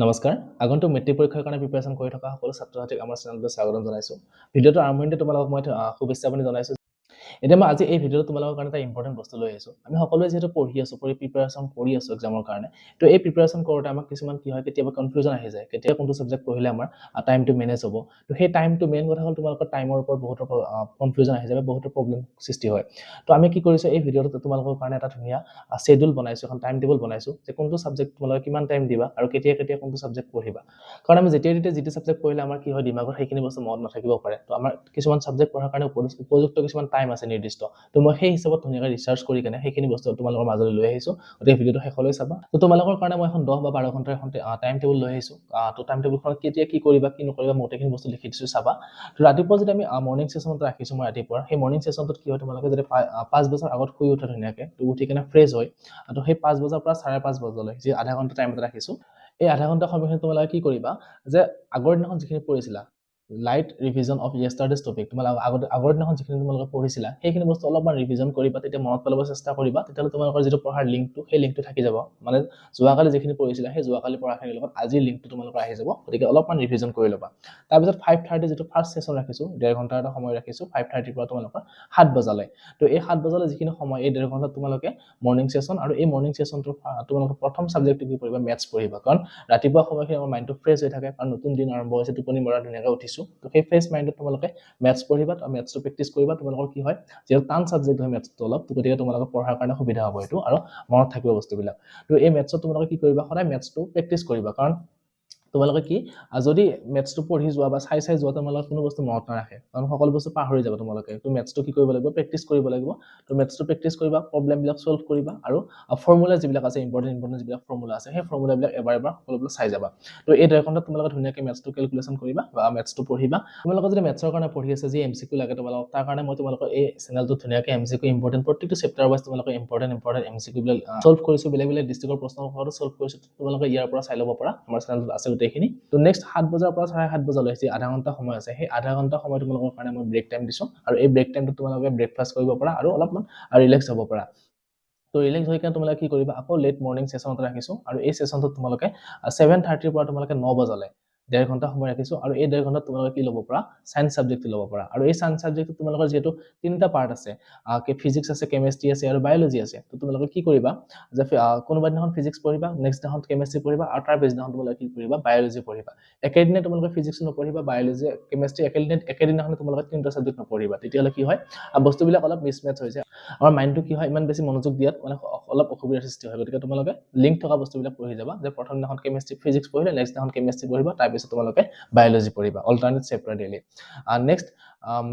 নমস্কাৰ আগন্তুক মেট্ৰিক পৰীক্ষাৰ কাৰণে প্ৰিপাৰেচন কৰি থকা সকলো ছাত্ৰ-ছাত্ৰীক আমাৰ চেনেললৈ স্বাগতম জনাইছো। ভিডিঅ'টোৰ আৰম্ভণিতে তোমালোকক মই শুভেচ্ছা জনাইছো। এতিয়া মই আজি এই ভিডিঅ'টো তোমালোকৰ কাৰণে এটা ইম্পৰ্টেণ্ট বস্তু লৈ আহিছো। আমি সকলোৱে যেহেতু পঢ়ি আছো, প্ৰিপাৰেচন কৰি আছো এক্সামৰ কাৰণে। তো এই প্ৰিপাৰেচন কৰোঁতে আমাক কিছুমান কি হয় কেতিয়াবা কনফিউজন আহি যায়। কেতিয়া কোনটো সাবজেক্ট পঢ়িলে আমাৰ টাইমটো মেনেজ হ'ব। তো সেই টাইমটো মেইন কথা হ'ল তোমালোকৰ টাইমৰ ওপৰত বহুত কনফিউজন আহি যায়, বহুত প্ৰব্লেম সৃষ্টি হয়। তো আমি কি কৰিছো এই ভিডিঅ'টো তোমালোকৰ কাৰণে এটা ধুনীয়া শেডিউল বনাইছো, এখন টাইম টেবুল বনাইছো যে কোনটো সাবজেক্ট তোমালোকে কিমান টাইম দিবা আৰু কেতিয়া কেতিয়া কোনটো সাবজেক্ট পঢ়িবা। কাৰণ আমি যেতিয়া যিটো সাবজেক্ট পঢ়িলে আমাৰ কি হয় দিমাগত সেইখিনি বস্তু মনত নাথাকিব পাৰে। তো আমাৰ কিছুমান সাবজেক্ট পঢ়াৰ কাৰণে উপযুক্ত কিছুমান টাইম আছে নিৰ্দিষ্ট। তো মই সেই হিচাপত ধুনীয়াকৈ ৰিচাৰ্চ কৰি কেনে সেইখিনি বস্তু তোমালোকৰ মাজলৈ লৈ আহিছো। গতিকে ভিডিঅ'টো শেষলৈ চাবা। তো তোমালোকৰ কাৰণে মই এখন 10 বা 12 ঘণ্টাৰ এখন টাইম টেবুল লৈ আহিছো। তো টাইম টেবুলখনত কেতিয়া কি কৰিবা কি নকৰিবা মই গোটেইখিনি বস্তু লিখি দিছো চাবা। তো ৰাতিপুৱা যদি আমি মৰ্নিং সেশনত ৰাখিছো মই ৰাতিপুৱা সেই মৰ্নিং সেশনটোত কি হয় তোমালোকে যদি 5 বজাৰ আগত শুই উঠা ধুনীয়াকৈ তো উঠি কেনে ফ্ৰেছ হয়। তো সেই 5 বজাৰ পৰা 5:30 বজালৈ যি আধা ঘণ্টা টাইম ৰাখিছো এই আধা ঘণ্টা সময়খিনি তোমালোকে কি কৰিবা যে আগৰ দিনাখন যিখিনি পঢ়িছিলা লাইট ৰিভিজন অফ ইয়েষ্টাৰডেজ টপিক তোমালোকে আগৰ দিনাখন যিখিনি তোমালোকে পঢ়িছিলা সেইখিনি বস্তু অলপমান ৰিভিজন কৰিবা, তেতিয়া মনত পেলাব চেষ্টা কৰিবা। তেতিয়াহ'লে তোমালোকৰ যিটো পঢ়াৰ লিংকটো সেই লিংকটো থাকি যাব। মানে যোৱাকালি যিখিনি পঢ়িছিলা সেই যোৱাকালি পঢ়াখিনিৰ লগত আজিৰ লিংকটো তোমালোকৰ আহি যাব। গতিকে অলপমান ৰিভিজন কৰি ল'বা। তাৰপিছত 5:30 যিটো ফাৰ্ষ্ট সেশন ৰাখিছো 1.5 ঘণ্টাৰ এটা সময় ৰাখিছো 5:30 পৰা তোমালোকৰ 7 বজালৈ। তো এই 7 বজালৈ যিখিনি সময় এই 1.5 ঘণ্টাত তোমালোকে মৰ্নিং সেশন আৰু এই মৰ্নিং সেশনটোৰ তোমালোকে প্ৰথম সাবজেক্টটো কি পঢ়িবা মেথছ পঢ়িবা। কাৰণ ৰাতিপুৱা সময়খিনি আমাৰ মাইণ্ডটো ফ্ৰেছ হৈ থাকে, কাৰণ নতুন দিন আৰম্ভ হৈছে, টোপনি মৰা ধুনীয়াকৈ উঠিছো। তো সেই ফ্ৰেছ মাইণ্ডত তোমালোকে মেথছ পঢ়িবা, মেথছটো প্ৰেক্টিছ কৰিবা। তোমালোকৰ কি হয় যিহেতু টান সাবজেক্ট হয় মেথছটো অলপ, গতিকে তোমালোকে পঢ়াৰ কাৰণে সুবিধা হ'ব এইটো আৰু মনত থাকিব বস্তুবিলাক। তো এই মেথছত তোমালোকে কি কৰিবা সদায় মেথছটো প্ৰেক্টিছ কৰিবা। কাৰণ তোমালোকে কি যদি মেথছটো পঢ়ি যোৱা বা চাই যোৱা তোমালোকে কোনো বস্তু মনত নাৰাখে, কাৰণ সকলো বস্তু পাহৰি যাব তোমালোকে। তো মেথছটো কি কৰিব লাগিব প্ৰেক্টিছ কৰিব লাগিব। তো মেথছটো প্ৰেক্টিছ কৰিবা, প্ৰব্লেমবিলাক সলভ কৰিবা আৰু ফৰ্মুলা যিবিলাক আছে ইম্পৰ্টেণ্ট যিবিলাক ফৰ্মুলা আছে সেই ফৰ্মুলাবিলাক এবাৰ সকলোবিলাক চাই যাবা। তো এই 1.5 ঘণ্টাত তোমালোকে ধুনীয়াকৈ মেথছটো কেলকুলেশ্যন কৰিবা বা মেথছটো পঢ়িবা। তোমালোকে যদি মেথছৰ কাৰণে পঢ়ি আছে যি এমচিকিউ লাগে তোমালোকক, তাৰ কাৰণে মই তোমালোকৰ এই চেনেলটোত ধুনীয়াকৈ এমচিকিউ ইম্পৰ্টেণ্ট প্ৰত্যেকটো চেপ্টাৰ ৱাইজ তোমালোকে ইম্পৰ্টেণ্ট এমচিকিউবিলাক সলভ কৰিছো, বেলেগ ডিষ্ট্ৰিক্টৰ প্ৰশ্নসমূহতো সলভ কৰিছো। তোমালোকে ইয়াৰ পৰা চাই ল'ব পাৰা, আমাৰ চেনেলটোত আছে গোটেইখিনি। তো নেক্সট 7 বজাৰ পৰা 7:30 বজালৈ যি আধা ঘণ্টা সময় আছে সেই আধা ঘণ্টা সময় তোমালোকৰ কাৰণে মই ব্ৰেক টাইম দিছো। আৰু এই ব্ৰেক টাইমটোত তোমালোকে ব্ৰেকফাষ্ট কৰিব পাৰা আৰু অলপমান ৰিলেক্স হ'ব পাৰা। তো ৰিলেক্স হৈ কিনে তোমালোকে কি কৰিবা আকৌ লেট মৰ্নিং সেশনত ৰাখিছো। আৰু এই সেশনটোত তোমালোকে 7:30 পৰা তোমালোকে 9 বজালৈ 1.5 ঘণ্টা সময় ৰাখিছো। আৰু এই 1.5 ঘণ্টাত তোমালোকে কি ল'ব পাৰা সায়েন্স সাবজেক্টটো ল'ব পাৰা। আৰু এই সায়েন্স সাবজেক্টটো তোমালোকৰ যিহেতু তিনিটা পাৰ্ট আছে, ফিজিক্স আছে, কেমেষ্ট্ৰি আছে আৰু বায়'লজি আছে। তো তোমালোকে কি কৰিবা যে কোনোবা দিনাখন ফিজিক্স পঢ়িবা, নেক্সট দিনাখন কেমেষ্ট্ৰি পঢ়িবা আৰু তাৰ পিছদিনাখন তোমালোকে কি পঢ়িবা বায়'লজি পঢ়িবা। একেদিনে তোমালোকে ফিজিক্স নপঢ়িবা, বায়'লজি, কেমেষ্ট্ৰি একেদিনাখনে তোমালোকে তিনিটা সাবজেক্ট নপঢ়িবা। তেতিয়াহ'লে কি হয় বস্তুবিলাক অলপ মিছমেটচ হৈ যায়। আমাৰ মাইণ্ডটো কি হয় ইমান বেছি মনোযোগ দিয়াত মানে অলপ অসুবিধাৰ সৃষ্টি হয়। গতিকে তোমালোকে লিংক থকা বস্তুবিলাক পঢ়ি যাবা, যে প্ৰথম দিনাখন কেমেষ্ট্ৰি ফিজিক্স পঢ়িলে নেক্সট দিনাখন কেমেষ্ট্ৰি পঢ়িবা, তাৰপিছত তোমালোকে বায়'লজি পঢ়িবা, alternate chapter daily. Next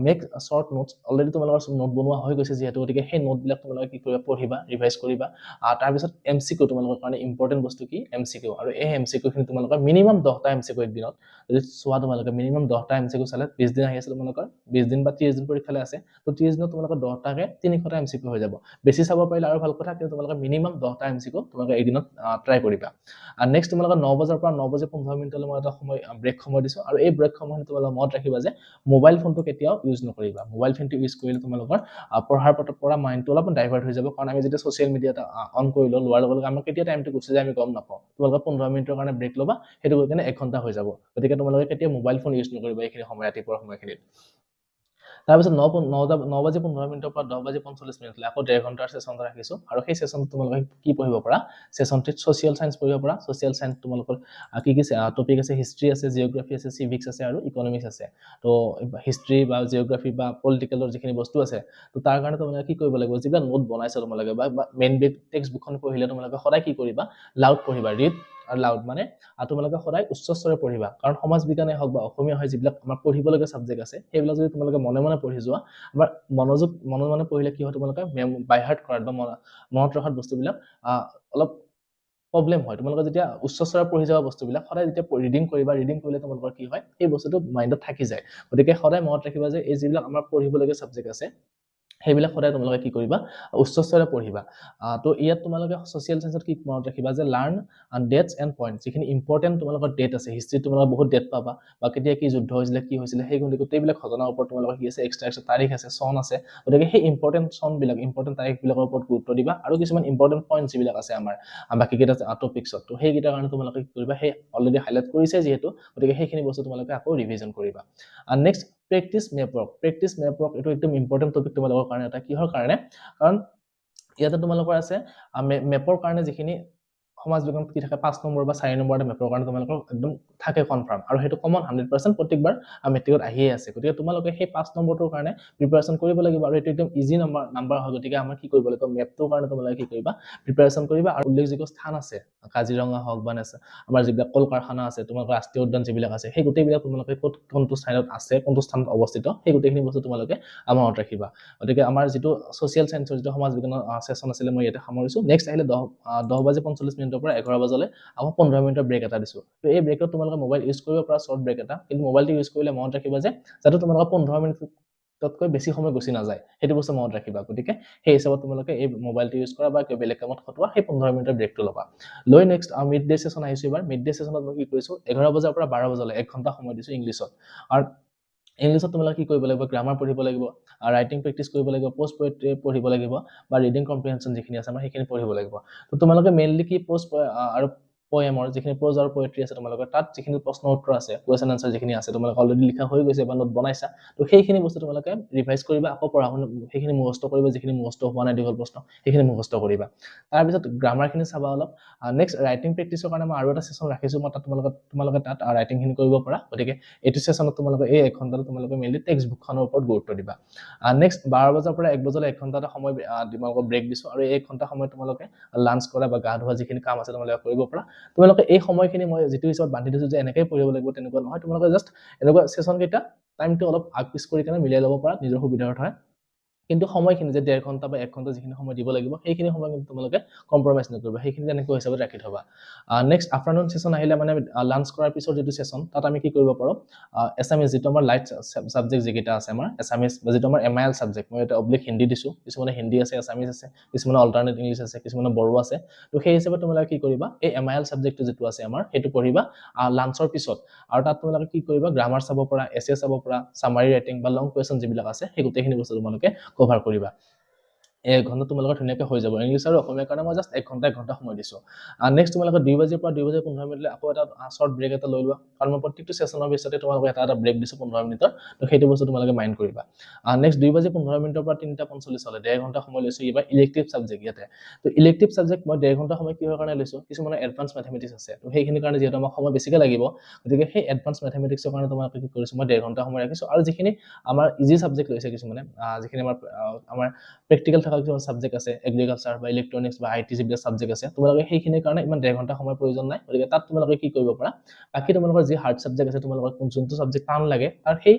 make short notes. Already তোমালোকৰ নোট বনোৱা হৈ গৈছে যিহেতু, গতিকে সেই নোটবিলাক তোমালোকে কি কৰিবা পঢ়িবা, ৰিভাইজ কৰিবা। তাৰপিছত এমচিকিউ তোমালোকৰ কাৰণে ইম্পৰ্টেণ্ট বস্তু কি এমচিকিউ। আৰু এই এমচিকিউখিনি তোমালোকৰ মিনিমাম 10টা এমচিকিউ একদিনত যদি চোৱা তোমালোকে মিনিমাম 10টা এমচিকিউ চালে 20 দিন আহি আছে তোমালোকৰ, 20 দিন বা 30 দিন পৰীক্ষালৈ আছে। তো 30 দিনত তোমালোকৰ 10টাকে 300টা এমচিকিউ হৈ যাব। বেছি চাব পাৰিলে আৰু ভাল কথা, কিন্তু তোমালোকে মিনিমাম 10টা এমচিকিউ তোমালোকে এদিনত ট্ৰাই কৰিবা। আৰু নেক্সট তোমালোকে 9 বজাৰ পৰা 9:15 মিনিটলৈ মই এটা সময় ব্ৰেক সময় দিছো। আৰু এই ব্ৰেক সময়খিনি তোমালোকে মনত ৰাখিবা যে মোবাইল ফোনটো কেতিয়াও ইউজ নকৰিবা। মোবাইল ফোনটো ইউজ কৰিলে তোমালোকৰ পঢ়াৰ পৰা মাইণ্ডটো অলপমান ডাইভাৰ্ট হৈ যাব। কাৰণ আমি যেতিয়া ছ'চিয়েল মিডিয়া অন কৰি লোৱাৰ লগে লগে আমাৰ কেতিয়া টাইমটো গুচি যায় আমি গম নাপাওঁ। তোমালোকে 15 মিনিটৰ কাৰণে ব্ৰেক ল'বা, সেইটো গৈ কিনে 1 ঘণ্টা হৈ যাব। গতিকে তোমালোকে কেতিয়াও মোবাইল ফোন ইউজ নকৰিবা এইখিনি সময়, ৰাতিপুৱাৰ সময়খিনিত। তাৰপিছত 9:15 পৰা 10:45 আকৌ 1.5 ঘণ্টাৰ সেশন ৰাখিছো। আৰু সেই সেশনত তোমালোকে কি পঢ়িব পাৰা সেশনটোত ছ'চিয়েল সায়েন্স পঢ়িব পাৰা। ছ'চিয়েল সায়েন্স তোমালোকৰ কি টপিক আছে, হিষ্ট্ৰী আছে, জিঅ'গ্ৰাফী আছে, চিভিক্স আছে আৰু ইকনমিক্স আছে। তো হিষ্ট্ৰী বা জিঅ'গ্ৰাফী বা পলিটিকেলৰ যিখিনি বস্তু আছে, তো তাৰ কাৰণে তোমালোকে কি কৰিব লাগিব যিবিলাক নোট বনাইছা তোমালোকে বা মেইন টেক্সট বুকখন পঢ়িলে তোমালোকে সদায় কি কৰিবা লাউড পঢ়িবা। ৰিড আৰু লাউড মানে তোমালোকে সদায় উচ্চ স্বৰে পঢ়িবা। কাৰণ সমাজ বিজ্ঞানে হওক বা অসমীয়া হয় যিবিলাক আমাৰ পঢ়িবলগীয়া সাবজেক্ট আছে সেইবিলাক যদি তোমালোকে মনে মনে পঢ়ি যোৱা, আমাৰ মনে মনে পঢ়িলে কি হয় তোমালোকে বাই হাৰ্ট কৰাত বা মনত ৰখাত বস্তুবিলাক অলপ প্ৰব্লেম হয়। তোমালোকে যেতিয়া উচ্চ স্বৰে পঢ়ি যাবা বস্তুবিলাক সদায় যেতিয়া ৰিডিং কৰিবা, ৰিডিং কৰিলে তোমালোকৰ কি হয় সেই বস্তুটো মাইণ্ডত থাকি যায়। গতিকে সদায় মনত ৰাখিবা যে এই যিবিলাক আমাৰ পঢ়িবলগীয়া সাবজেক্ট আছে সেইবিলাক সদায় তোমালোকে কি কৰিবা উচ্চ স্তৰে পঢ়িবা তো ইয়াত তোমালোকে সোশ্যাল সায়েন্সত কি মনত ৰাখিবা যে লাৰ্ণ ডেটছ এণ্ড পইণ্টছ যিখিনি ইম্পৰ্টেণ্ট তোমালোকৰ ডেট আছে হিষ্ট্ৰীত তোমালোকে বহুত ডেট পাবা বা কেতিয়া কি যুদ্ধ হৈছিলে কি হৈছিলে সেই গোটেইবিলাক ঘটনাৰ ওপৰত তোমালোকৰ কি আছে এক্সট্ৰা তাৰিখ আছে চন আছে গতিকে সেই ইম্পৰ্টেণ্ট চনবিলাক ইম্পৰ্টেণ্ট তাৰিখবিলাকৰ ওপৰত গুৰুত্ব দিবা আৰু কিছুমান ইম্পৰ্টেণ্ট পইণ্টছ যিবিলাক আছে আমাৰ বাকীকেইটা টপিকছত তো সেইকেইটাৰ কাৰণে তোমালোকে কি কৰিবা সেই অলৰেডি হাইলাইট কৰিছে যিহেতু গতিকে সেইখিনি বস্তু তোমালোকে আকৌ ৰিভিজন কৰিবা আৰু নেক্সট প্ৰেক্টিচ মেপৱৰ্ক এইটো একদম ইম্পৰ্টেণ্ট টপিক তোমালোকৰ কাৰণে এটা কিহৰ কাৰণে কাৰণ ইয়াতে তোমালোকৰ আছে মেপৰ কাৰণে যিখিনি সমাজ বিজ্ঞানত কি থাকে 5 নম্বৰ বা 4 নম্বৰ মেপৰ কাৰণে তোমালোকৰ একদম থাকে কনফাৰ্ম আৰু সেইটো কমন 100% প্ৰত্যেকবাৰ মেট্ৰিকত আহিয়ে আছে গতিকে তোমালোকে সেই 5 নম্বৰটোৰ কাৰণে প্ৰিপাৰেচন কৰিব লাগিব আৰু এইটো একদম ইজি নাম্বাৰ হয় গতিকে আমাৰ কি কৰিব লাগিব মেপটোৰ কাৰণে তোমালোকে কি কৰিবা প্ৰিপাৰেচন কৰিবা আৰু উল্লেখযোগ্য স্থান আছে কাজিৰঙা হওক বা আমাৰ যিবিলাক কল কাৰখানা আছে তোমালোকৰ ৰাষ্ট্ৰীয় উদ্যান যিবিলাক আছে সেই গোটেইবিলাক তোমালোকে কোনটো স্থানত আছে কোনটো স্থানত অৱস্থিত সেই গোটেইখিনি বস্তু তোমালোকে মনত ৰাখিবা গতিকে আমাৰ যিটো সোশ্যাল সায়েন্সৰ যিটো সমাজ বিজ্ঞানৰ সেশন আছিলে মই ইয়াতে সামৰিছো নেক্সট আহিলে 10:45 পৰা 11 বজালৈ আকৌ 15 মিনিটৰ ব্ৰেক এটা দিছো তো এই ব্ৰেকত তোমালোকে মোবাইল ইউজ কৰিব পৰা শৰ্ট ব্ৰেক এটা কিন্তু মোবাইলটো ইউজ কৰিলে মনত ৰাখিবা যে যাতে তোমালোকৰ 15 মিনিটতকৈ বেছি সময় গুচি নাযায় সেইটো বস্তু মনত ৰাখিবা গতিকে সেই হিচাপত তোমালোকে এই মোবাইলটো ইউজ কৰা বা বেলেগ কামত খটোৱা সেই 15 মিনিটৰ ব্ৰেকটো ল'বা লৈ নেক্সট মিড ডে সেশন আহিছো এবাৰ মিড ডে সেশনত মই কি কৰিছো 11 বজাৰ পৰা 12 বজালৈ 1 ঘণ্টা সময় দিছো ইংলিছত আৰু ইংলিছত তোমালোকে কি কৰিব লাগিব গ্ৰামাৰ পঢ়িব লাগিব ৰাইটিং প্ৰেক্টিছ কৰিব লাগিব পোষ্ট পোয়েট্ৰি পঢ়িব লাগিব বা ৰিডিং কম্প্ৰিহেনশন যিখিনি আছে আমাৰ সেইখিনি পঢ়িব লাগিব তো তোমালোকে মেইনলি কি পোষ্ট আৰু পোয়েমৰ যিখিনি প্ৰোজ আৰু পোয়েট্ৰি আছে তোমালোকৰ তাত যিখিনি প্ৰশ্ন উত্তৰ আছে কোৱেশ্চন আনসাৰ যিখিনি আছে তোমালোকে অলৰেডি লিখা হৈ গৈছে বা নোট বনাইছা তো সেইখিনি বস্তু তোমালোকে ৰিভাইজ কৰিবা আকৌ পঢ়া শুনা সেইখিনি মুখস্থ কৰিবা যিখিনি মুখস্থ হোৱা নাই দীঘল প্ৰশ্ন সেইখিনি মুখস্থ কৰিবা তাৰ পিছত গ্ৰামাৰখিনি চাবা অলপ নেক্সট ৰাইটিং প্ৰেক্টিছৰ কাৰণে মই আৰু এটা সেশন ৰাখিছো মই তাত তোমালোকে তাত ৰাইটিংখিনি কৰিব পাৰা গতিকে এইটো সেশনত তোমালোকে এই 1 ঘণ্টাটো তোমালোকে মেইনলি টেক্সট বুকখনৰ ওপৰত গুৰুত্ব দিবা নেক্সট 12 বজাৰ পৰা 1 বজালৈ 1 ঘণ্টা সময় তোমালোকক ব্ৰেক দিছো আৰু এই 1 ঘণ্টা সময় তোমালোকে লাঞ্চ কৰা বা গা ধোৱা যিখিনি কাম আছে তোমালোকে কৰিব পাৰা তোমালোকে এই সময়খিনি মই যিটো হিচাপত বান্ধি দিছো যে এনেকৈ পঢ়িব লাগিব তেনেকুৱা নহয় তোমালোকে জাস্ট এনেকুৱা সেশন কেইটা টাইমটো অলপ আগপিছ কৰি কেনে মিলাই ল'ব পাৰা নিজৰ সুবিধাৰ হয় কিন্তু সময়খিনি যে 1.5 ঘণ্টা বা 1 ঘণ্টা যিখিনি সময় দিব লাগিব সেইখিনি সময় কিন্তু তোমালোকে কম্প্ৰমাইজ নকৰিবা সেইখিনি তেনেকৈ হিচাপত ৰাখি থবা নেক্সট আফটাৰনুন সেশন আহিলে মানে লাঞ্চ কৰাৰ পিছৰ যিটো সেশন তাত আমি কি কৰিব পাৰো এছামিজ যিটো আমাৰ লাইট সাবজেক্ট যিকেইটা আছে আমাৰ এছামিজ বা যিটো আমাৰ এমআইএল সাবজেক্ট মই এটা অবলিক হিন্দী দিছো কিছুমানে হিন্দী আছে এছামিজ আছে কিছুমানে অল্টাৰনেট ইংলিছ আছে কিছুমানে বড়ো আছে তো সেই হিচাপত তোমালোকে কি কৰিবা এই এমআইএল সাবজেক্টটো যিটো আছে আমাৰ সেইটো পঢ়িবা লাঞ্চৰ পিছত আৰু তাত তোমালোকে কি কৰিবা গ্ৰামাৰ চাব পৰা এছে চাব পৰা সামাৰি ৰাইটিং বা লং কুৱেশ্চন যিবিলাক আছে সেই গোটেইখিনি বস্তু তোমালোকে কভাৰ কৰিবা 1 ঘণ্টা তোমালোকৰ ধুনীয়াকৈ হৈ যাব ইংলিছ আৰু অসমীয়াৰ কাৰণে মই জাস্ট 1 ঘণ্টা সময় দিছো নেক্সট তোমালোকে 2 বজাৰ পৰা 2 বজাৰ 15 মিনিটলৈ আকৌ এটা শৰ্ট ব্ৰেক এটা লৈ লোৱা কাৰণ মই প্ৰত্যেকটো সেশনৰ পিছতে তোমালোকে এটা ব্ৰেক দিছো 15 মিনিটৰ তো সেইটো বস্তু তোমালোকে মাইন্ড কৰিবা নেক্সট 2:15 পৰা 3:45 লৈ 1.5 ঘণ্টা সময় লৈছো এবাৰ ইলেক্টিভ সাবজেক্ট ইয়াতে তো ইলেক্টিভ সাবজেক্ট মই 1.5 ঘণ্টা সময় কিহৰ কাৰণে লৈছো কিছুমানে এডভান্স মেথমেটিক্স আছে তো সেইখিনি কাৰণে যেহেতু আমাক সময় বেছিকৈ লাগিব গতিকে সেই এডভান্স মেথমেটিক্সৰ কাৰণে তোমালোকে কি কৰিছো মই 1.5 ঘণ্টা সময় ৰাখিছো আৰু যিখিনি আমাৰ ইজি সাবজেক্ট লৈছে কিছুমানে যিখিনি আমাৰ প্ৰেক্টিকেল থকা কিছুমান সাবজেক্ট আছে এগ্ৰিকালচাৰ বা ইলেক্ট্ৰনিক্স বা আইটি যিবিলাক সাবজেক্ট আছে তোমালোকে সেইখিনিৰ কাৰণে ইমান 1.5 ঘণ্টা সময় প্ৰয়োজন নাই গতিকে তাত তোমালোকে কি কৰিব পাৰা বাকি তোমালোকৰ যি হাৰ্ড সাবজেক্ট আছে তোমালোকৰ যোনটো সাবজেক্ট টান লাগে আৰু সেই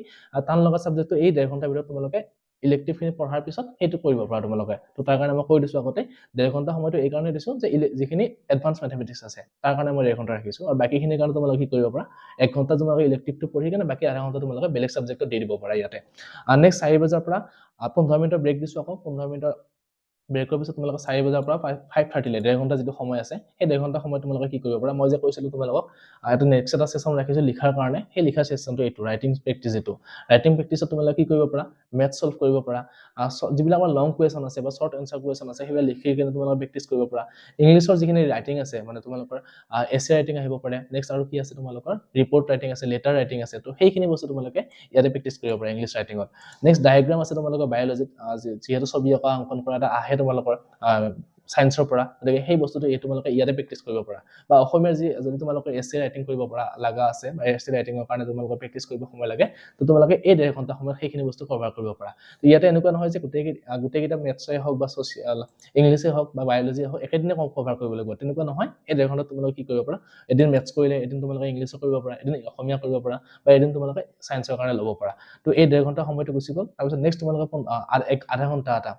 টান লগা সাবজেক্টটো এই 1.5 ঘণ্টাৰ ভিতৰত তোমালোকে ইলেক্টিভ খিনি পঢ়াৰ পিছত সেইটো কৰিব পাৰা তোমালোকে তো তাৰ কাৰণে মই কৈ দিছো আগতে 1.5 ঘণ্টা সময়টো এই কাৰণে দিছো যে যিখিনি এডভান্স মেথমেটিক্স আছে তাৰ কাৰণে মই 1.5 ঘণ্টা ৰাখিছো আৰু বাকিখিনিৰ কাৰণে তোমালোকে কি কৰিব পাৰা 1 ঘণ্টা তোমালোকে ইলেক্টিভটো পঢ়ি কেনে বাকি আধা ঘণ্টা তোমালোকে বেলেগ সাবজেক্টত দি দিব পাৰা ইয়াতে নেক্সট 4 বজাৰ পৰা 15 মিনিটৰ ব্ৰেক দিছো আকৌ 15 মিনিটৰ ব্ৰেকৰ পিছত তোমালোকে 4 বজাৰ পৰা 5:30 লৈ 1.5 ঘণ্টা যিটো সময় আছে সেই 1.5 ঘণ্টা সময় তোমালোকে কি কৰিব পাৰা মই যে কৈছিলো তোমালোকক এটা নেক্সট এটা সেশন ৰাখিছো লিখাৰ কাৰণে সেই লিখাৰ সেশনটো এইটো ৰাইটিং প্ৰেক্টিছ এইটো ৰাইটিং প্ৰেক্টিছত তোমালোকে কি কৰিব পাৰা মেথ সলভ কৰিব পাৰা যিবিলাক আমাৰ লং কুৱেশ্চন আছে বা শৰ্ট এনসাৰ কুৱেশ্চন আছে সেইবিলাক লিখি কেনে তোমালোকে প্ৰেক্টিছ কৰিব পাৰা ইংলিছৰ যিখিনি ৰাইটিং আছে মানে তোমালোকৰ এছে ৰাইটিং আহিব পাৰে নেক্সট আৰু কি আছে তোমালোকৰ ৰিপৰ্ট ৰাইটিং আছে লেটাৰ ৰাইটিং আছে তো সেইখিনি বস্তু তোমালোকে ইয়াতে প্ৰেক্টিছ কৰিব পাৰা ইংলিছ ৰাইটিংত নেক্সট ডায়াগ্ৰাম আছে তোমালোকৰ বায়োলজিত যিহেতু ছবি অঁকা অংকন কৰা এটা আহে তোমালোকৰ সায়েন্সৰ পৰা গতিকে সেই বস্তুটো এই তোমালোকে ইয়াতে প্ৰেক্টিছ কৰিব পাৰা বা অসমীয়াৰ যদি তোমালোকে এছে ৰাইটিং কৰিব পৰা লাগা আছে বা এছে ৰাইটিংৰ কাৰণে তোমালোকে প্ৰেক্টিছ কৰিব সময় লাগে তো তোমালোকে এই 1.5 ঘণ্টা সময়ত সেইখিনি বস্তু কভাৰ কৰিব পাৰা তো ইয়াতে এনেকুৱা নহয় যে গোটেইকেইটা মেথছই হওক বা ছ'চিয়েল ইংলিছে হওক বা বায়োলজি হওক একেদিনে কভাৰ কৰিব লাগিব তেনেকুৱা নহয় এই 1.5 ঘণ্টাত তোমালোকে কি কৰিব পাৰা এদিন মেথছ কৰিলে এদিন তোমালোকে ইংলিছো কৰিব পাৰা এদিন অসমীয়া কৰিব পাৰা বা এদিন তোমালোকে সায়েন্সৰ কাৰণে ল'ব পাৰা তো এই 1.5 ঘণ্টা সময়টো গুচি গ'ল তাৰপিছত নেক্সট তোমালোকে আধা ঘণ্টা এটা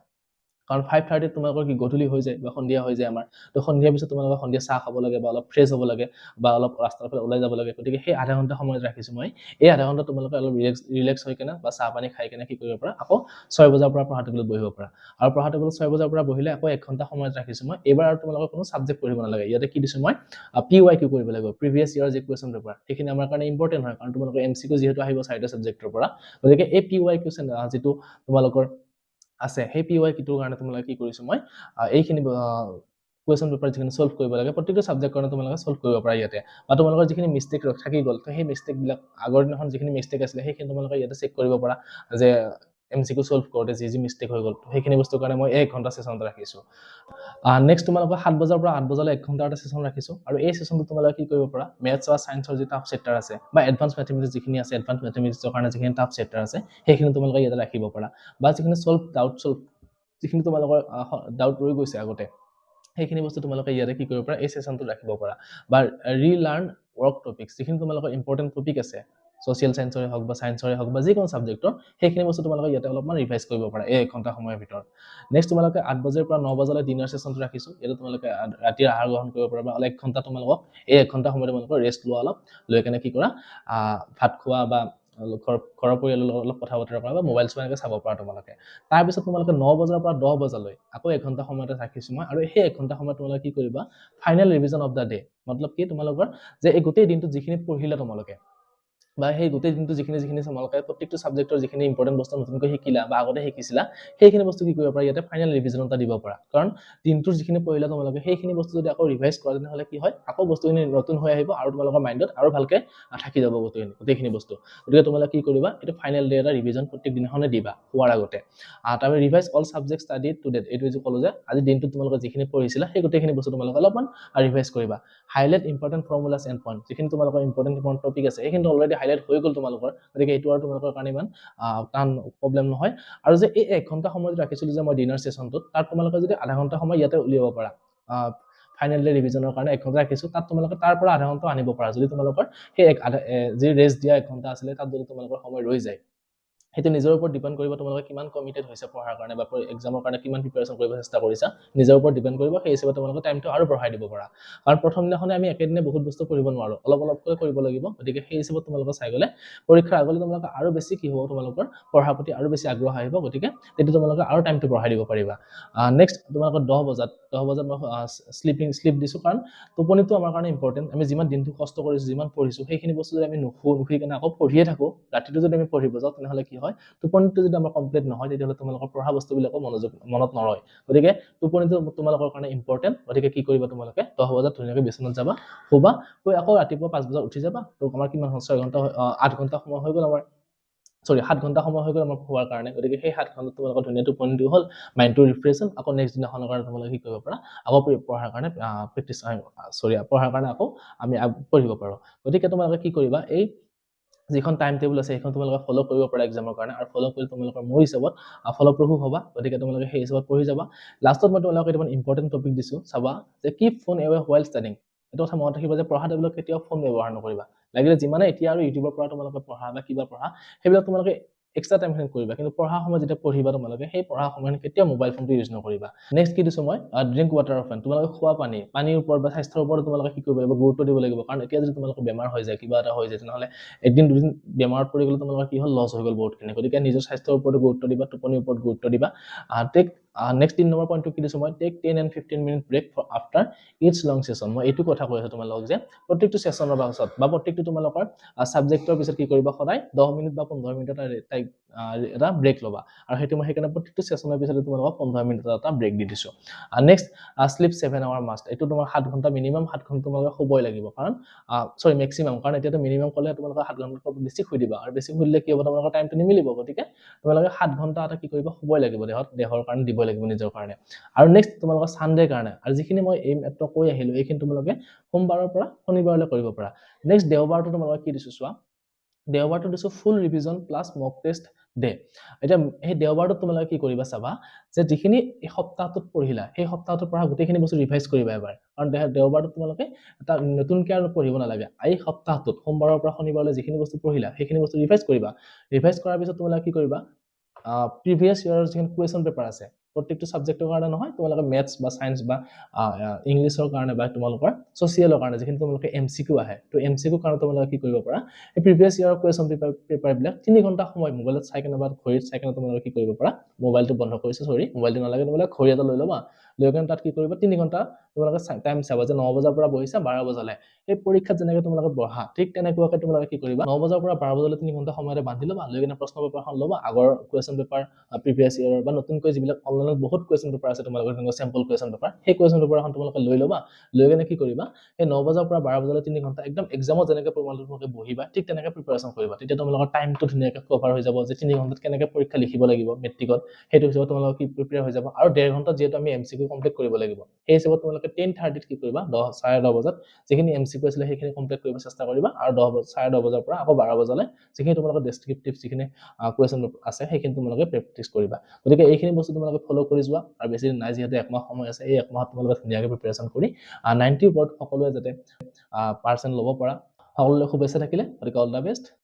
কাৰণ 5:30 তোমালোকৰ কি গধূলি হৈ যায় বা সন্ধিয়া হৈ যায় আমাৰ তো সন্ধিয়াৰ পিছত তোমালোকৰ সন্ধিয়া চাহ খাব লাগে বা অলপ ফ্ৰেছ হ'ব লাগে বা অলপ ৰাস্তাৰ ফালে ওলাই যাব লাগে গতিকে সেই আধা ঘণ্টা সময়ত ৰাখিছোঁ মই এই আধা ঘণ্টা তোমালোকে অলপ ৰিলেক্স হৈ কেনে বা চাহ পানী খাই কেনে কি কৰিব পাৰা আকৌ 6 বজাৰ পৰা পঢ়া টেবুলত বহিব পাৰা আৰু পঢ়া টেবুলত 6 বজাৰ পৰা বহিলে আকৌ 1 ঘণ্টা সময়ত ৰাখিছোঁ মই এইবাৰ আৰু তোমালোকৰ কোনো সাবজেক্ট পঢ়িব নালাগে ইয়াতে কি দিছোঁ মই PYQ কৰিব লাগিব প্ৰিভিয়াছ ইয়াৰ যে কুৱেশ্যন পেপাৰ সেইখিনি আমাৰ কাৰণে ইম্পৰ্টেণ্ট হয় কাৰণ তোমালোকৰ MCQ যিহেতু আহিব 4টা সাবজেক্টৰ পৰা গতিকে এই PYQ যেটো তোমালোকৰ আছে সেই PYQ টোৰ কাৰণে তোমালোকে কি কৰিছো মই এইখিনি কুৱেশ্যন পেপাৰ যিখিনি সলভ কৰিব লাগে প্ৰত্যেকটো সাবজেক্ট কাৰণে তোমালোকে সলভ কৰিব পাৰা ইয়াতে বা তোমালোকৰ যিখিনি মিস্টেক থাকি গ'ল তো সেই মিস্টেক বিলাক আগৰ দিনাখন যিখিনি মিস্টেক আছিল সেইখিনি তোমালোকে ইয়াতে চেক কৰিব পাৰা যে MCQ সলভ কৰোতে যি মিস্টেক হৈ গ'ল সেইখিনি বস্তুৰ কাৰণে মই 1 ঘণ্টা সেশন ৰাখিছো নেক্সট তোমালোকৰ 7 বজাৰ পৰা 8 বজালৈ 1 ঘণ্টা এটা সেশন ৰাখিছো আৰু এই সেশনটো তোমালোকে কি কৰিব পাৰা মেথছ বা সায়েন্সৰ যি টাফ চেপ্টাৰ আছে বা এডভান্স ম্যাথমেটিক্স যিখিনি আছে এডভান্স ম্যাথমেটিক্সৰ কাৰণে যিখিনি টাফ চেপ্টাৰ আছে সেইখিনি তোমালোকে ইয়াতে ৰাখিব পাৰা বা যিখিনি ডাউট যিখিনি তোমালোকৰ ডাউট ৰৈ গৈছে আগতে সেইখিনি বস্তু তোমালোকে ইয়াতে কি কৰিব পাৰা এই সেশনটো ৰাখিব পাৰা বা ৰিলাৰ্ন ওয়াৰ্ক টপিকস যিখিনি তোমালোকৰ ইম্পৰ্টেন্ট টপিক আছে সোশ্যাল সায়েন্সৰে হওক বা সায়েন্সৰে হওক বা যিকোনো সাবজেক্টৰ সেইখিনি বস্তু তোমালোকে ইয়াতে অলপমান ৰিভাইজ কৰিব পাৰা এই 1 ঘণ্টা সময়ৰ ভিতৰত নেক্সট তোমালোকে 8 বজাৰ পৰা 9 বজালৈ ডিনাৰ সেশনটো ৰাখিছো এটা তোমালোকে ৰাতিৰ আহাৰ গ্ৰহণ কৰিব পাৰা বা 1 ঘণ্টা তোমালোকক এই 1 ঘণ্টা সময় তোমালোকৰ ৰেষ্ট লোৱা অলপ লৈ কেনে কি কৰা ভাত খোৱা বা ঘৰৰ পৰিয়ালৰ লগত অলপ কথা বতৰা কৰা বা মোবাইল চোৱা এনেকৈ চাব পাৰা তোমালোকে তাৰ পিছত তোমালোকে 9 বজাৰ পৰা 10 বজালৈ আকৌ 1 ঘণ্টা সময়তে ৰাখিছো মই আৰু সেই 1 ঘণ্টা সময় তোমালোকে কি কৰিবা final revision of the day মতলব কি তোমালোকৰ যে এই গোটেই দিনটো যিখিনি পঢ়িলা তোমালোকে বা সেই গোটেই দিনটো যিখিনি তোমালোকে প্ৰত্যেকটো সাবজেক্টৰ যিখিনি ইম্পৰ্টেন্ট বস্তু নতুনকৈ শিকিলা বা আগতে শিকিছিলা সেইখিনি বস্তু কি কৰিব পাৰা ইয়াতে ফাইনেল ৰিভিজন এটা দিব পাৰা কাৰণ দিনটোৰ যিখিনি পঢ়িলা তোমালোকে সেইখিনি বস্তু যদি আকৌ ৰিভাইজ কৰা তেনেহলে কি হয় আকৌ বস্তুখিনি নতুন হৈ আহিব আৰু তোমালোকৰ মাইন্ডত আৰু ভালকে থাকি যাব গোটেইখিনি বস্তু গতিকে তোমালোকে কি কৰিবা এটা ফাইনেল ডে এটা ৰিভিজন প্ৰত্যেক দিনাখনে দিবা হোৱাৰ আগতে তাৰপৰা revise all subject study to date এইটো যে ক'লো যে আজি দিনটোত তোমালোকে যিখিনি পঢ়িছিলা সেই গোটেইখিনি বস্তু তোমালোকে অলপমান ৰিভাইজ কৰিবা highlight important formulas and point যিখিনি তোমালোকৰ ইম্পৰ্টেন্ট টপিক আছে সেইখিনি অলৰেডি হাইলাইট হৈ গ'ল তোমালোকৰ গতিকে এইটো আৰু তোমালোকৰ কাৰণে ইমান টান প্ৰবলেম নহয় আৰু যে এই 1 ঘণ্টা সময় ৰাখিছিলো যে মই ডিনাৰ সেশনটোত তাত তোমালোকে যদি আধা ঘণ্টা সময় ইয়াতে উলিয়াব পাৰা ফাইনেল ডে ৰিভিজনৰ কাৰণে 1 ঘণ্টা ৰাখিছো তাত তোমালোকে তাৰ পৰা আধা ঘণ্টা আনিব পাৰা যদি তোমালোকৰ সেই যি ৰেষ্ট দিয়া 1 ঘণ্টা আছিলে তাত যদি তোমালোকৰ সময় ৰৈ যায় সেইটো নিজৰ ওপৰত ডিপেন্ড কৰিব তোমালোকে কিমান কমিটেড হৈছে পঢ়াৰ কাৰণে বা এক্সামৰ কাৰণে কিমান প্ৰিপাৰেচন কৰিব চেষ্টা কৰিছা নিজৰ ওপৰত ডিপেন্ড কৰিব সেই হিচাপে তোমালোকে টাইমটো আৰু বঢ়াই দিব পাৰা কাৰণ প্ৰথম দিনাখনে আমি একেদিনে বহুত বস্তু পঢ়িব নোৱাৰো অলপকৈ কৰিব লাগিব গতিকে সেই হিচাপত তোমালোকে চাই গলে পৰীক্ষাৰ আগলৈ তোমালোকে আৰু বেছি কি হ'ব তোমালোকৰ পঢ়াৰ প্ৰতি আৰু বেছি আগ্ৰহ আহিব গতিকে তেতিয়া তোমালোকে আৰু টাইমটো বঢ়াই দিব পাৰিবা নেক্সট তোমালোকৰ 10 বজাত মই স্লিপ দিছো কাৰণ টোপনিটো আমাৰ কাৰণে ইম্পৰ্টেন্ট আমি যিমান দিনটো কষ্ট কৰিছো যিমান পঢ়িছো সেইখিনি বস্তু যদি আমি নুখুই কেনে আকৌ পঢ়িয়ে থাকো ৰাতিটো যদি আমি পঢ়িব যাওঁ তেনেহলে কি হয় টোপনিটো যদি আমাৰ কমপ্লিট নহয় তেতিয়াহলে তোমালোকৰ পঢ়া বস্তুবিলাকো মনত নৰয় গতিকে টোপনিটো তোমালোকৰ কাৰণে ইম্পৰ্টেন্ট গতিকে কি কৰিবা তোমালোকে 10 বজাত ধুনীয়াকৈ বিছনাত যাবা শুবা শুই আকৌ ৰাতিপুৱা 5 বজাত উঠি যাবা তো আমাৰ কিমান 6 ঘণ্টা 8 ঘণ্টা সময় হৈ গ'ল আমাৰ 7 ঘণ্টা সময় হৈ গ'ল আমাৰ পঢ়াৰ কাৰণে গতিকে সেই 7 ঘণ্টা তোমালোকৰ ধুনীয়া টোপনিটো হ'ল মাইন্ডটো ৰিফ্ৰেছ হ'ল আকৌ নেক্সট দিনাখনৰ কাৰণে তোমালোকে কি কৰিব পাৰা আকৌ পঢ়াৰ কাৰণে পঢ়াৰ কাৰণে আকৌ আমি পঢ়িব পাৰো গতিকে তোমালোকে কি কৰিবা এই যিখন টাইম টেবুল আছে সেইখন তোমালোকে ফলো কৰিব পাৰা এক্সামৰ কাৰণে আৰু ফলো কৰি তোমালোকৰ মোৰ হিচাপত ফলপ্ৰসূ হ'বা গতিকে তোমালোকে সেই হিচাপত পঢ়ি যাবা লাষ্টত মই তোমালোকক এটা ইম্পৰ্টেন্ট টপিক দিছো চাবা যে keep phone away while studying এটা কথা মনত ৰাখিবা যে পঢ়া টেবুলত কেতিয়াও ফোন ব্যৱহাৰ নকৰিবা লাগিলে যিমানে এতিয়া আৰু ইউটিউবৰ পৰা তোমালোকে পঢ়া বা কিবা পঢ়া সেইবিলাক তোমালোকে এক্সট্ৰা টাইম কৰিবা কিন্তু পঢ়া সময় যেতিয়া পঢ়িবা তোমালোকে সেই পঢ়া সময়ত কেতিয়াও মোবাইল ফোনটো ইউজ নকৰিবা নেক্সট কি দিছো মই ড্ৰিংক ৱাটাৰ অফ তোমালোকে খোৱা পানীৰ ওপৰত বা স্বাস্থ্যৰ ওপৰত তোমালোকে কি কৰিব লাগিব গুৰুত্ব দিব লাগিব কাৰণ এতিয়া যদি তোমালোকৰ বেমাৰ হৈ যায় কিবা এটা হৈ যায় তেনেহলে একদিন দুদিন বেমাৰত পৰি গ'লে তোমালোকৰ কি হ'ল লছ হৈ গ'ল বহুতখিনি গতিকে নিজৰ স্বাস্থ্যৰ ওপৰত গুৰুত্ব দিবা টোপনিৰ ওপৰত গুৰুত্ব দিবা নেক্সট 3 নম্বৰ পইণ্টটো কি দিছো মই take 10 and 15 minute break after each long session মই এইটো কথা কৈ আছো তোমালোকক যে প্ৰত্যেকটো সেশনৰ পাছত বা প্ৰত্যেকটো তোমালোকৰ সাবজেক্টৰ পিছত কি কৰিবা সদায় 10 মিনিট বা 15 মিনিট এটা ব্ৰেক ল'বা আৰু সেইটো মই সেইকাৰণে প্ৰত্যেকটো সেশনৰ পিছত তোমালোকক 15 মিনিট এটা ব্ৰেক দি দিছো নেক্সট স্লিপ 7 আৱাৰ মাষ্ট এইটো তোমাৰ 7 ঘণ্টা মিনিমাম 7 ঘণ্টা তোমালোকে শুবই লাগিব কাৰণ মেক্সিমাম কাৰণ এতিয়াতো মিনিমাম ক'লে তোমালোকে 7 ঘণ্টাৰ বেছি শুই দিবা আৰু বেছি শুই দিলে কি হ'ব তোমালোকৰ টাইমটো নিমিলিব গতিকে তোমালোকে 7 ঘণ্টা এটা কি কৰিবা শুবই লাগিব দেহৰ কাৰণে দিবই লাগিব নিজৰ কাৰণে আৰু নেক্সট তোমালোকৰ সানডে কাৰণে আৰু যিখিনি মই এই মাত্ৰ কৈ আহিলো এইখিনি তোমালোকে সোমবাৰৰ পৰা শনিবাৰলৈ কৰিব পাৰা নেক্সট দেওবাৰটো তোমালোকে কি দিছো চোৱা দেওবাৰটো দিছো ফুল ৰিভিজন প্লাস মক টেষ্ট ডে এটা এই দেওবাৰটো তোমালোকে কি কৰিবা চাবা যে যিখিনি এই সপ্তাহটোত পঢ়িলা সেই সপ্তাহটোৰ পৰা গোটেইখিনি বস্তু ৰিভাইজ কৰিবা এবাৰ কাৰণ দেওবাৰটো তোমালোকে এটা নতুনকৈ আৰু পঢ়িব নালাগে এই সপ্তাহটোত সোমবাৰৰ পৰা শনিবাৰলৈ যিখিনি বস্তু পঢ়িলা সেইখিনি বস্তু ৰিভাইজ কৰিবা ৰিভাইজ কৰাৰ পিছত তোমালোকে কি কৰিবা প্ৰিভিয়াছ ইয়াৰৰ যিখিনি কুৱেশ্যন পেপাৰ আছে প্ৰত্যেকটো সাবজেক্টৰ কাৰণে নহয় তোমালোকে মেথছ বা সায়েন্স বা ইংলিছৰ কাৰণে বা তোমালোকৰ সোশিয়ালৰ কাৰণে যিখিনি তোমালোকে এমসিকিউ আহে তো এমসিকিউ কাৰণে তোমালোকে কি কৰিব পাৰা এই প্ৰিভিয়াস ইয়াৰৰ কোৱেশ্চন পেপাৰ বিলাক 3 ঘণ্টা সময় মোবাইলত চাই কেনে বা ঘড়ীত চাই কেনে তোমালোকে কি কৰিব পাৰা মোবাইলটো বন্ধ কৰিছে সৰি মোবাইলটো নালাগে তোমালোকে ঘড়ী এটা লৈ ল'বা লৈ কেনে তাত কি কৰিবা 3 ঘণ্টা তোমালোকে টাইম চাবা যে 9 বজাৰ পৰা বহিছা 12 বজালৈ এই পৰীক্ষাত যেনেকৈ তোমালোকে বহা ঠিক তেনেকুৱাকৈ তোমালোকে কি কৰিবা 9 বজাৰ পৰা 12 বজালৈ 3 ঘণ্টা সময়তে বান্ধি ল'বা লৈ কেনে প্ৰশ্ন পেপাৰখন ল'বা আগৰ কোৱেশ্চন পেপাৰ প্ৰিভিয়াস ইয়াৰৰ বা নতুনকৈ যিবিলাক অনলাইনত বহুত কোৱেশ্চন পেপাৰ আছে তোমালোকৰ তেনেকুৱা চেম্পল কোৱেশ্চন পেপাৰ সেই কোৱেশ্চন পেপাৰখন তোমালোকে লৈ ল'বা লৈ কেনে কি কৰিবা এই 9 বজাৰ পৰা 12 বজালৈ 3 ঘণ্টা একদম এক্সামত যেনেকৈ তোমালোকে বহিবা ঠিক তেনেকৈ প্ৰিপাৰেচন কৰিবা তেতিয়া তোমালোকৰ টাইমটো ধুনীয়াকৈ কভাৰ হৈ যাব যে 3 ঘণ্টাত কেনেকৈ পৰীক্ষা লিখিব লাগিব মেট্ৰিকত সেইটো হিচাপত তোমালোকে কি প্ৰিপেয়াৰ হৈ যাব আৰু 1.5 ঘণ্টা যেহেতু আমি এমসিকিউ কমপ্লিট কৰিব লাগিব সেই হিচাপত তোমালোকে 10:30 ত কি কৰিবা 10:30 বজাত যিখিনি এমসিকিউ আছিল সেইখিনি কমপ্লিট কৰিব চেষ্টা কৰিবা আৰু 10:30 বজাৰ পৰা আকৌ 12 বজালৈ যিখিনি তোমালোকৰ ডেসক্ৰিপটিভ যিখিনি কোৱেশ্চন আছে সেইখিনি তোমালোকে প্ৰেক্টিস কৰিবা গতিকে এইখিনি বস্তু তোমালোকে ফলো কৰি যোৱা আৰু বেছি দিন নাই যেহেতু একমাহ সময় আছে এই একমাহত তোমালোকে ধুনীয়াকৈ প্ৰিপাৰেচন কৰি 90 ওপৰত সকলোৱে যাতে পাৰ্চেন্ট ল'ব পাৰা সকলোলৈ শুভেচ্ছা থাকিলে গতিকে অল দা বেষ্ট